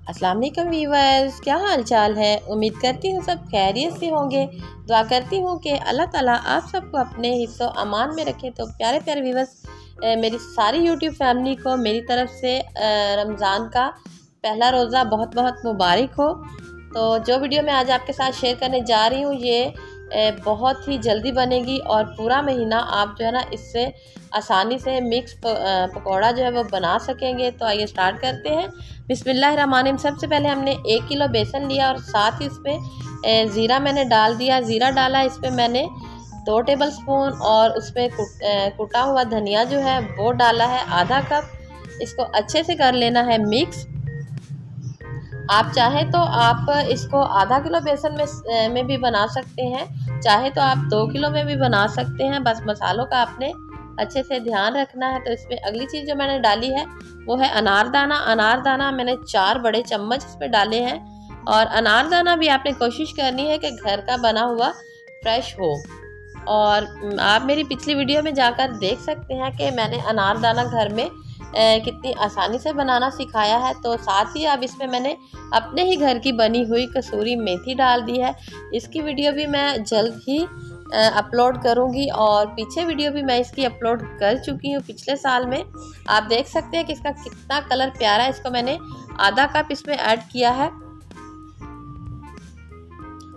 अस्सलाम वालेकुम वीवर्स, क्या हाल चाल है। उम्मीद करती हूँ सब खैरियत से होंगे। दुआ करती हूँ कि अल्लाह ताला आप सबको अपने हिस्सों अमान में रखे। तो प्यारे प्यारे वीवर्स, मेरी सारी यूट्यूब फैमिली को मेरी तरफ से रमज़ान का पहला रोज़ा बहुत बहुत मुबारक हो। तो जो वीडियो मैं आज आपके साथ शेयर करने जा रही हूँ ये बहुत ही जल्दी बनेगी और पूरा महीना आप जो है ना इससे आसानी से मिक्स पकौड़ा जो है वो बना सकेंगे। तो आइए स्टार्ट करते हैं। बिस्मिल्लाहिर्रहमानिर्रहीम। सबसे पहले हमने 1 किलो बेसन लिया और साथ ही इसमें ज़ीरा मैंने डाल दिया। ज़ीरा डाला, इसमें मैंने 2 टेबल स्पून और उसमें कुटा हुआ धनिया जो है वो डाला है आधा कप। इसको अच्छे से कर लेना है मिक्स। आप चाहें तो आप इसको आधा किलो बेसन में भी बना सकते हैं, चाहे तो आप 2 किलो में भी बना सकते हैं। बस मसालों का आपने अच्छे से ध्यान रखना है। तो इसमें अगली चीज़ जो मैंने डाली है वो है अनारदाना। अनारदाना मैंने 4 बड़े चम्मच इसमें डाले हैं और अनारदाना भी आपने कोशिश करनी है कि घर का बना हुआ फ्रेश हो। और आप मेरी पिछली वीडियो में जाकर देख सकते हैं कि मैंने अनारदाना घर में कितनी आसानी से बनाना सिखाया है। तो साथ ही अब इसमें मैंने अपने ही घर की बनी हुई कसूरी मेथी डाल दी है। इसकी वीडियो भी मैं जल्द ही अपलोड करूंगी और पीछे वीडियो भी मैं इसकी अपलोड कर चुकी हूँ पिछले साल में। आप देख सकते हैं कि इसका कितना कलर प्यारा है। इसको मैंने आधा कप इसमें ऐड किया है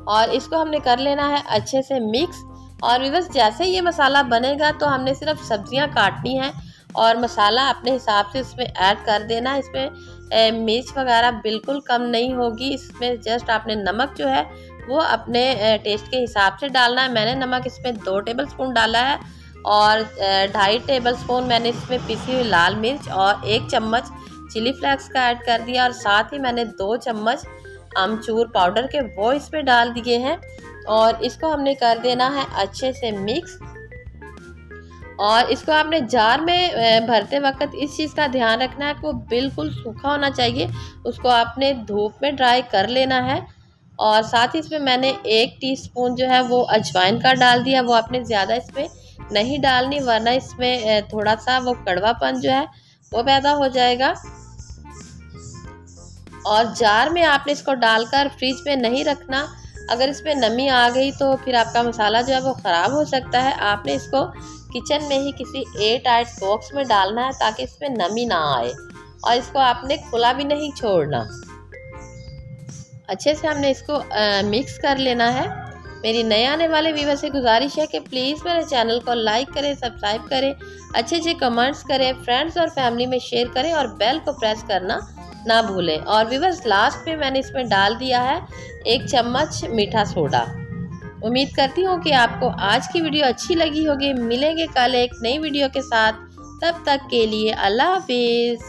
और इसको हमने कर लेना है अच्छे से मिक्स। और व्यूअर्स, जैसे ये मसाला बनेगा तो हमने सिर्फ सब्जियां काटनी है और मसाला अपने हिसाब से इसमें ऐड कर देना। इसमें मिर्च वगैरह बिल्कुल कम नहीं होगी। इसमें जस्ट आपने नमक जो है वो अपने टेस्ट के हिसाब से डालना है। मैंने नमक इसमें 2 टेबल स्पून डाला है और 2.5 टेबल स्पून मैंने इसमें पिसी हुई लाल मिर्च और 1 चम्मच चिली फ्लेक्स का ऐड कर दिया और साथ ही मैंने 2 चम्मच अमचूर पाउडर के वो इसमें डाल दिए हैं और इसको हमने कर देना है अच्छे से मिक्स। और इसको आपने जार में भरते वक्त इस चीज़ का ध्यान रखना है कि वो बिल्कुल सूखा होना चाहिए। उसको आपने धूप में ड्राई कर लेना है। और साथ ही इसमें मैंने 1 टीस्पून जो है वो अजवाइन का डाल दिया। वो आपने ज़्यादा इसमें नहीं डालनी वरना इसमें थोड़ा सा वो कड़वापन जो है वो पैदा हो जाएगा। और जार में आपने इसको डालकर फ्रिज में नहीं रखना। अगर इसमें नमी आ गई तो फिर आपका मसाला जो है वो ख़राब हो सकता है। आपने इसको किचन में ही किसी एयरटाइट बॉक्स में डालना है ताकि इसमें नमी ना आए और इसको आपने खुला भी नहीं छोड़ना। अच्छे से हमने इसको मिक्स कर लेना है। मेरी नए आने वाले व्यूअर से गुजारिश है कि प्लीज़ मेरे चैनल को लाइक करें, सब्सक्राइब करें, अच्छे अच्छे कमेंट्स करें, फ्रेंड्स और फैमिली में शेयर करें और बेल को प्रेस करना ना भूलें। और व्यूअर्स, लास्ट में मैंने इसमें डाल दिया है 1 चम्मच मीठा सोडा। उम्मीद करती हूँ कि आपको आज की वीडियो अच्छी लगी होगी। मिलेंगे कल एक नई वीडियो के साथ, तब तक के लिए अल्लाह हाफिज़।